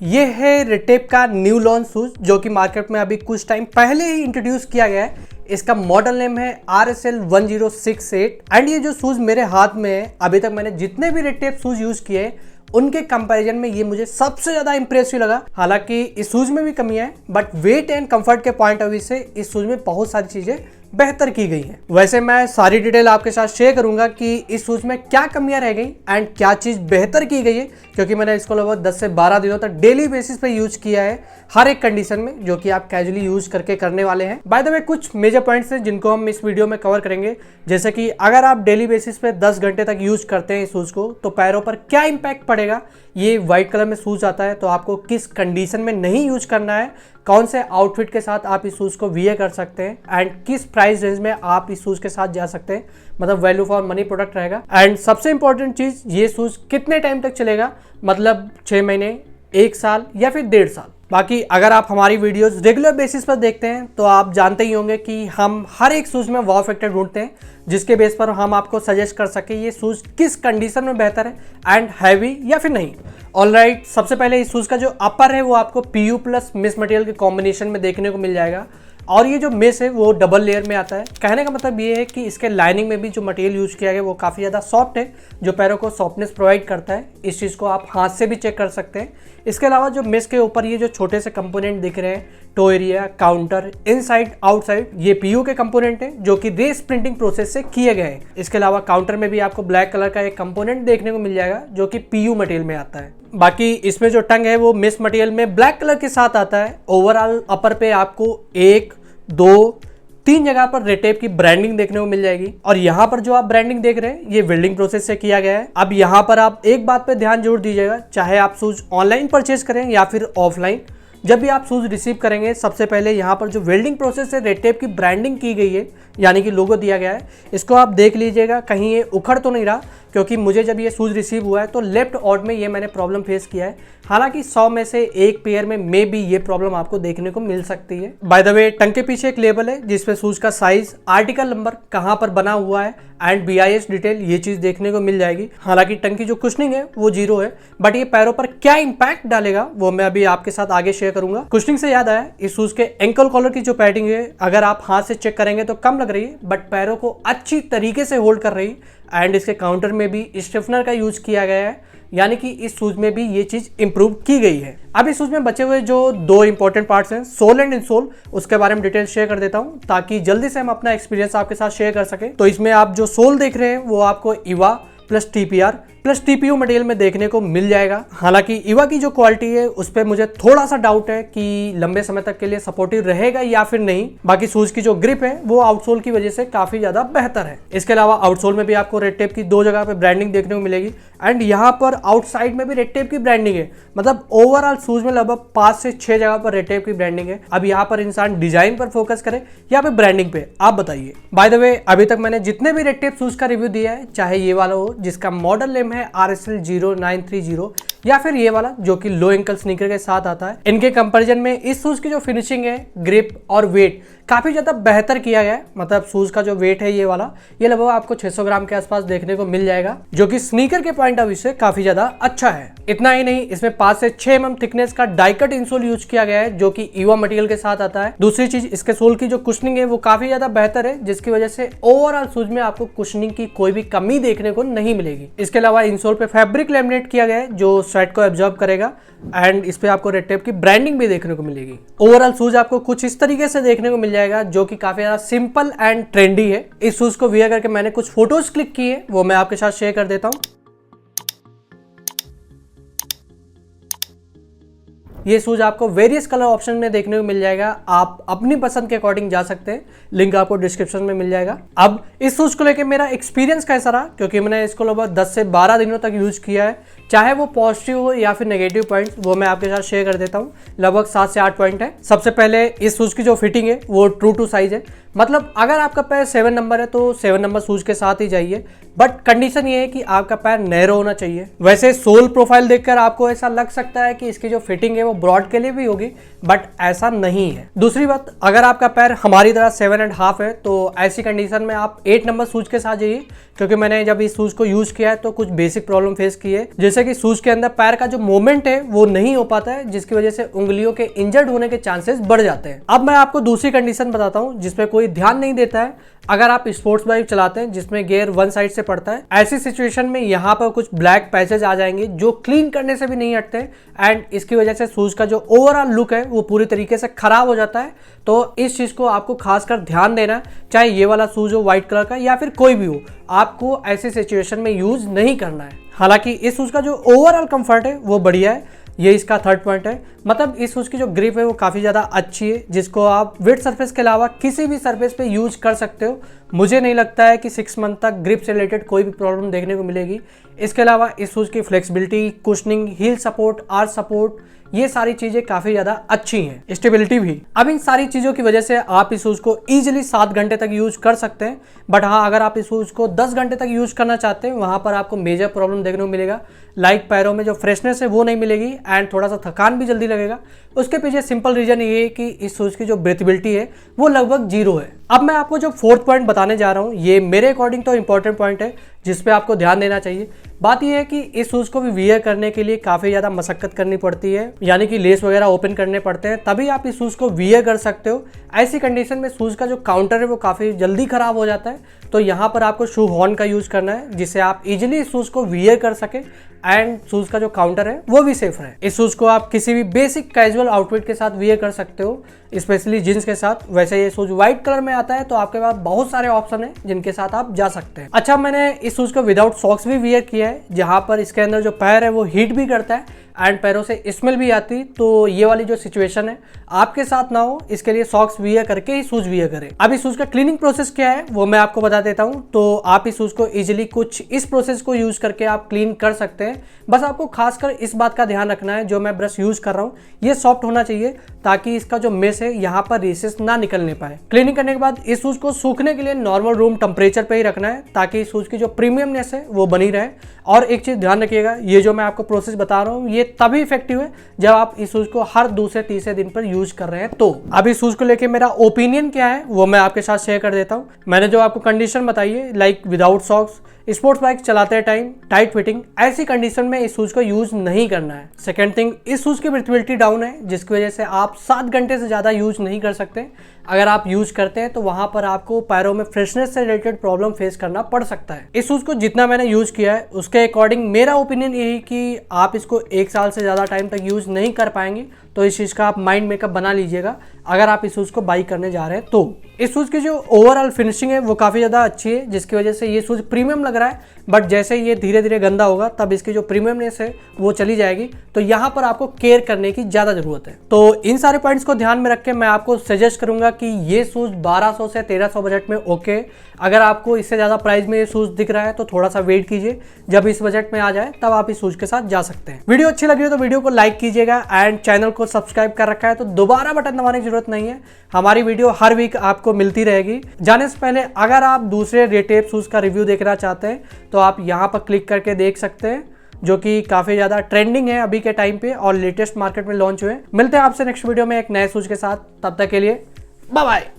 ये है रेटेप का न्यू लॉन्च शूज जो कि मार्केट में अभी कुछ टाइम पहले ही इंट्रोड्यूस किया गया है। इसका मॉडल नेम है RSL 1068 एंड ये जो शूज मेरे हाथ में है, अभी तक मैंने जितने भी रेटेप शूज यूज किए उनके कंपैरिजन में ये मुझे सबसे ज्यादा इंप्रेसिव लगा। हालांकि इस शूज में भी कमियां हैं बट वेट एंड कंफर्ट के पॉइंट ऑफ व्यू से इस शूज में बहुत सारी चीजें बेहतर की गई हैं। वैसे मैं सारी डिटेल आपके साथ शेयर करूंगा कि इस शूज में क्या कमियां रह गई एंड क्या चीज बेहतर की गई है, क्योंकि मैंने इसको लगभग 10 से 12 दिनों तक डेली बेसिस पे यूज किया है, हर एक कंडीशन में जो कि आप कैजुअली यूज करके करने वाले हैं। बाय द वे कुछ मेजर पॉइंट्स हैं जिनको हम इस वीडियो में कवर करेंगे, जैसे कि अगर आप डेली बेसिस पे 10 घंटे तक यूज करते हैं इस शूज को तो पैरों पर क्या इंपैक्ट पड़ेगा। ये व्हाइट कलर में शूज आता है तो आपको किस कंडीशन में नहीं यूज करना है, कौन से आउटफिट के साथ आप इस शूज को वियर कर सकते हैं एंड किस प्राइस रेंज में आप इस शूज के साथ जा सकते हैं, मतलब वैल्यू फॉर मनी प्रोडक्ट रहेगा। एंड सबसे इंपॉर्टेंट चीज, ये शूज कितने टाइम तक चलेगा, मतलब 6 महीने, 1 साल या फिर 1.5 साल। बाकी अगर आप हमारी वीडियोस रेगुलर बेसिस पर देखते हैं तो आप जानते ही होंगे कि हम हर एक शूज में वाव फैक्टर ढूंढते हैं जिसके बेस पर हम आपको सजेस्ट कर सके ये शूज किस कंडीशन में बेहतर है एंड हैवी या फिर नहीं। ऑलराइट, सबसे पहले इस शूज का जो अपर है वो आपको PU प्लस मिस मटेरियल के कॉम्बिनेशन में देखने को मिल जाएगा और ये जो मेस है वो डबल लेयर में आता है। कहने का मतलब ये है कि इसके लाइनिंग में भी जो मटेरियल यूज किया गया वो काफ़ी ज़्यादा सॉफ्ट है जो पैरों को सॉफ्टनेस प्रोवाइड करता है। इस चीज़ को आप हाथ से भी चेक कर सकते हैं। इसके अलावा जो मेस के ऊपर ये जो छोटे से कंपोनेंट दिख रहे हैं, toe area, counter, inside, outside, ये PU के कंपोनेंट है जो कि रेस प्रिंटिंग प्रोसेस से किए गए हैं। इसके अलावा काउंटर में भी आपको ब्लैक कलर का एक कंपोनेंट देखने को मिल जाएगा जो कि PU मटेरियल में आता है। बाकी इसमें जो टंग है वो मिस मटेरियल में ब्लैक कलर के साथ आता है। ओवरऑल अपर पे आपको 1, 2, 3 जगह पर रेटेप की ब्रांडिंग देखने को मिल जाएगी और यहाँ पर जो आप ब्रांडिंग देख रहे हैं ये वेल्डिंग प्रोसेस से किया गया है। अब यहाँ पर आप एक बात पे ध्यान जरूर दीजिएगा, चाहे आप शूज ऑनलाइन परचेज करें या फिर ऑफलाइन, जब भी आप शूज रिसीव करेंगे सबसे पहले यहाँ पर जो वेल्डिंग प्रोसेस है रेटेप की ब्रांडिंग की गई है यानी कि लोगो दिया गया है, इसको आप देख लीजिएगा कहीं ये उखड़ तो नहीं रहा, क्योंकि मुझे जब ये शूज रिसीव हुआ है तो लेफ्ट ऑड में ये मैंने प्रॉब्लम फेस किया है। हालांकि 100 में से 1 पेयर में मे बी ये प्रॉब्लम आपको देखने को मिल सकती है। बाय द वे टंग के पीछे एक लेबल है जिसपे शूज का साइज, आर्टिकल नंबर, कहाँ पर बना हुआ है एंड BIS डिटेल ये चीज देखने को मिल जाएगी। हालांकि टंग की जो कुशनिंग है वो 0 है बट ये पैरों पर क्या इंपैक्ट डालेगा वो मैं अभी आपके साथ आगे शेयर करूंगा। कुशनिंग से याद आया, इस शूज के एंकल कॉलर की जो पैडिंग है अगर आप हाथ से चेक करेंगे तो कम लग रही है बट पैरों को अच्छी तरीके से होल्ड कर रही है एंड इसके काउंटर में भी स्टिफनर का यूज किया गया है, यानी कि इस शूज में भी ये चीज इंप्रूव की गई है। अब इस शूज में बचे हुए जो 2 इंपॉर्टेंट पार्ट्स हैं, सोल एंड इनसोल, उसके बारे में डिटेल शेयर कर देता हूं ताकि जल्दी से हम अपना एक्सपीरियंस आपके साथ शेयर कर सके। तो इसमें आप जो सोल देख रहे हैं वो आपको Eva plus TPR plus TPU material में देखने को मिल जाएगा। हालांकि इवा की जो क्वालिटी है उस पर मुझे थोड़ा सा डाउट है कि लंबे समय तक के लिए सपोर्टिव रहेगा या फिर नहीं। बाकी शूज की जो ग्रिप है वो आउटसोल की वजह से काफी ज्यादा बेहतर है। इसके अलावा आउटसोल में भी आपको रेड टेप की 2 जगह पे ब्रांडिंग देखने को मिलेगी एंड यहाँ पर आउटसाइड में भी रेड टेप की ब्रांडिंग है, मतलब ओवरऑल शूज में लगभग 5 से 6 जगह पर रेड टेप की ब्रांडिंग है। अब यहाँ पर इंसान डिजाइन पर फोकस करे या फिर ब्रांडिंग पे, आप बताइए। बाय द वे अभी तक मैंने जितने भी रेड टेप शूज का रिव्यू दिया है, चाहे ये वाला हो जिसका मॉडल नेम है RSL 0930 या फिर ये वाला जो कि लो एंकल स्नीकर के साथ आता है, इनके कंपैरिजन में इस शूज की जो फिनिशिंग है, ग्रिप और वेट काफी ज्यादा बेहतर किया गया है। मतलब शूज का जो वेट है ये वाला, ये लगभग आपको 600 ग्राम के आसपास देखने को मिल जाएगा जो कि स्नीकर के पॉइंट ऑफ व्यू से काफी ज्यादा अच्छा है। इतना ही नहीं, इसमें 5 से 6 mm थिकनेस का डाइकट इंसोल यूज किया गया है जो कि इवा मटेरियल के साथ आता है। दूसरी चीज, इसके सोल की जो कुशनिंग है वो काफी ज्यादा बेहतर है जिसकी वजह से ओवरऑल शूज में आपको कुशनिंग की कोई भी कमी देखने को नहीं मिलेगी। इसके अलावा इंसोल पे फैब्रिक लैमिनेट किया गया है जो स्वेट को एब्जॉर्ब करेगा एंड इस पे आपको रेड टेप की ब्रांडिंग भी देखने को मिलेगी। ओवरऑल शूज आपको कुछ इस तरीके से देखने को मिल जाएगा जो कि काफी ज्यादा सिंपल एंड ट्रेंडी है। इस शूज को वियर करके मैंने कुछ फोटोज क्लिक किए, वो मैं आपके साथ शेयर कर देता हूं। ये शूज आपको वेरियस कलर ऑप्शन में देखने को मिल जाएगा, आप अपनी पसंद के अकॉर्डिंग जा सकते हैं, लिंक आपको डिस्क्रिप्शन में मिल जाएगा। अब इस शूज को लेके मेरा एक्सपीरियंस कैसा रहा, क्योंकि मैंने इसको लगभग 10 से 12 दिनों तक यूज किया है, चाहे वो पॉजिटिव हो या फिर नेगेटिव पॉइंट्स वो मैं आपके साथ शेयर कर देता हूँ। लगभग 7 से 8 पॉइंट है। सबसे पहले इस शूज की जो फिटिंग है वो ट्रू टू साइज है, मतलब अगर आपका पैर 7 नंबर है तो 7 नंबर शूज के साथ ही जाइए, बट कंडीशन ये है कि आपका पैर नैरो होना चाहिए। वैसे सोल प्रोफाइल देखकर आपको ऐसा लग सकता है कि इसकी जो फिटिंग है वो ब्रॉड के लिए भी होगी, बट ऐसा नहीं है। दूसरी बात, अगर आपका पैर हमारी तरह 7.5 है तो ऐसी कंडीशन में आप 8 नंबर शूज के साथ जाइए, क्योंकि मैंने जब इस शूज को यूज किया है तो कुछ बेसिक प्रॉब्लम फेस की है, जैसे कि शूज के अंदर पैर का जो मूवमेंट है वो नहीं हो पाता है, जिसकी वजह से उंगलियों के इंजर्ड होने के चांसेस बढ़ जाते हैं। अब मैं आपको दूसरी कंडीशन बताता हूँ जिसपे कोई ध्यान नहीं देता है। अगर आप स्पोर्ट्स बाइक चलाते हैं जिसमें गियर वन साइड से पड़ता है, ऐसी सिचुएशन में यहाँ पर कुछ ब्लैक पैचेज आ जाएंगे जो क्लीन करने से भी नहीं हटते एंड इसकी वजह से शूज का जो ओवरऑल लुक है वो पूरी तरीके से खराब हो जाता है। तो इस चीज को आपको खासकर ध्यान देना है, चाहे ये वाला शूज हो व्हाइट कलर का या फिर कोई भी हो, आपको ऐसी सिचुएशन में यूज नहीं करना है। हालांकि इस शूज का जो ओवरऑल कंफर्ट है वो बढ़िया है, ये इसका थर्ड पॉइंट है। मतलब इस शूज की जो ग्रिप है वो काफ़ी ज़्यादा अच्छी है, जिसको आप वेट सरफेस के अलावा किसी भी सरफेस पे यूज कर सकते हो। मुझे नहीं लगता है कि 6 मंथ तक ग्रिप से रिलेटेड कोई भी प्रॉब्लम देखने को मिलेगी। इसके अलावा इस शूज की flexibility, cushioning, heel support, arch support, ये सारी चीजें काफी ज्यादा अच्छी हैं। स्टेबिलिटी भी। अब इन सारी चीजों की वजह से आप इस शूज को इजीली 7 घंटे तक यूज कर सकते हैं। बट हाँ, अगर आप इस शूज को 10 घंटे तक यूज करना चाहते हैं, वहां पर आपको मेजर प्रॉब्लम देखने को मिलेगा। लाइक पैरों में जो फ्रेशनेस है वो नहीं मिलेगी एंड थोड़ा सा थकान भी जल्दी लगेगा। उसके पीछे सिंपल रीजन ये है कि इस शूज की जो ब्रीथेबिलिटी है वो लगभग 0 है। अब मैं आपको जो फोर्थ पॉइंट बताने जा रहा हूँ, ये मेरे अकॉर्डिंग तो इंपॉर्टेंट पॉइंट है जिसपे आपको ध्यान देना चाहिए। बात यह है कि इस शूज को भी वियर करने के लिए काफी ज्यादा मशक्कत करनी पड़ती है, यानी कि लेस वगैरह ओपन करने पड़ते हैं, तभी आप इस शूज को वियर कर सकते हो। ऐसी कंडीशन में शूज का जो काउंटर है वो काफी जल्दी खराब हो जाता है। तो यहाँ पर आपको शू हॉर्न का यूज करना है जिससे आप इजिली इस शूज को वियर कर सके एंड शूज का जो काउंटर है वो भी सेफ रहे। इस शूज को आप किसी भी बेसिक कैजुअल आउटफिट के साथ वियर कर सकते हो, स्पेशली जींस के साथ। वैसे ये शूज व्हाइट कलर में आता है तो आपके पास बहुत सारे ऑप्शन है जिनके साथ आप जा सकते हैं। अच्छा, मैंने इस शूज को विदाउट सॉक्स भी वियर किया है, जहां पर इसके अंदर जो पैर है वो हीट भी करता है एंड पैरों से स्मेल भी आती। तो ये वाली जो सिचुएशन है आपके साथ ना हो, इसके लिए सॉक्स वियर करके ही शूज वियर करें। अब इस शूज का क्लीनिंग प्रोसेस क्या है वो मैं आपको बता देता हूं। तो आप इस शूज को इजीली कुछ इस प्रोसेस को यूज करके आप क्लीन कर सकते हैं। बस आपको खासकर इस बात का ध्यान रखना है, जो मैं ब्रश यूज कर रहा हूँ ये सॉफ्ट होना चाहिए ताकि इसका जो मेस है यहाँ पर रेसेस ना निकलने पाए। क्लीनिंग करने के बाद इस शूज को सूखने के लिए नॉर्मल रूम टेम्परेचर पे ही रखना है ताकि इस शूज की जो प्रीमियमनेस है वो बनी रहे। और एक चीज ध्यान रखिएगा, ये जो मैं आपको प्रोसेस बता रहा हूँ ये तभी इफेक्टिव है जब आप इस शूज को हर दूसरे तीसरे दिन पर यूज कर रहे हैं। तो अब इस शूज को लेके मेरा ओपिनियन क्या है वो मैं आपके साथ शेयर कर देता हूँ। मैंने जो आपको कंडीशन बताई है, like without socks, sports bike चलाते टाइम, टाइट फिटिंग, ऐसी कंडीशन में इस शूज को यूज नहीं करना है। सेकंड थिंग, इस शूज की ब्रीथेबिलिटी डाउन है जिसकी वजह से आप 7 घंटे से ज्यादा यूज नहीं कर सकते। अगर आप यूज करते हैं तो वहां पर आपको पैरों में फ्रेशनेस से रिलेटेड प्रॉब्लम फेस करना पड़ सकता है। इस शूज को जितना मैंने यूज किया है उसके अकॉर्डिंग मेरा ओपिनियन यही कि आप इसको 1 साल से ज्यादा टाइम तक यूज नहीं कर पाएंगे। तो इस चीज का आप माइंड मेकअप बना लीजिएगा अगर आप इस शूज को बाई करने जा रहे हैं। तो इस शूज की जो ओवरऑल फिनिशिंग है वो काफी ज्यादा अच्छी है, जिसकी वजह से ये शूज प्रीमियम लग रहा है। बट जैसे ये धीरे धीरे गंदा होगा तब इसकी जो प्रीमियमनेस है वो चली जाएगी। तो यहाँ पर आपको केयर करने की ज्यादा जरूरत है। तो इन सारे पॉइंट्स को ध्यान में रख के मैं आपको सजेस्ट करूंगा कि ये शूज 1200 से 1300 बजट में ओके। अगर आपको इससे ज्यादा प्राइस में ये शूज दिख रहा है तो थोड़ा सा वेट कीजिए, जब इस बजट में आ जाए तब आप इस शूज के साथ जा सकते हैं। वीडियो अच्छी लगी हो तो वीडियो को लाइक कीजिएगा एंड चैनल को सब्सक्राइब कर रखा है तो दोबारा बटन दबाने की जरूरत नहीं है। हमारी वीडियो हर वीक आपको मिलती रहेगी। जाने से पहले अगर आप दूसरे रेटेप शूज का रिव्यू देखना चाहते हैं तो आप यहाँ पर क्लिक करके देख सकते हैं, जो कि काफी ज्यादा ट्रेंडिंग है अभी के टाइम पे और लेटेस्ट मार्केट में लॉन्च हुए। मिलते हैं आपसे नेक्स्ट वीडियो में एक नए शूज के साथ, तब तक के लिए बाय बाय।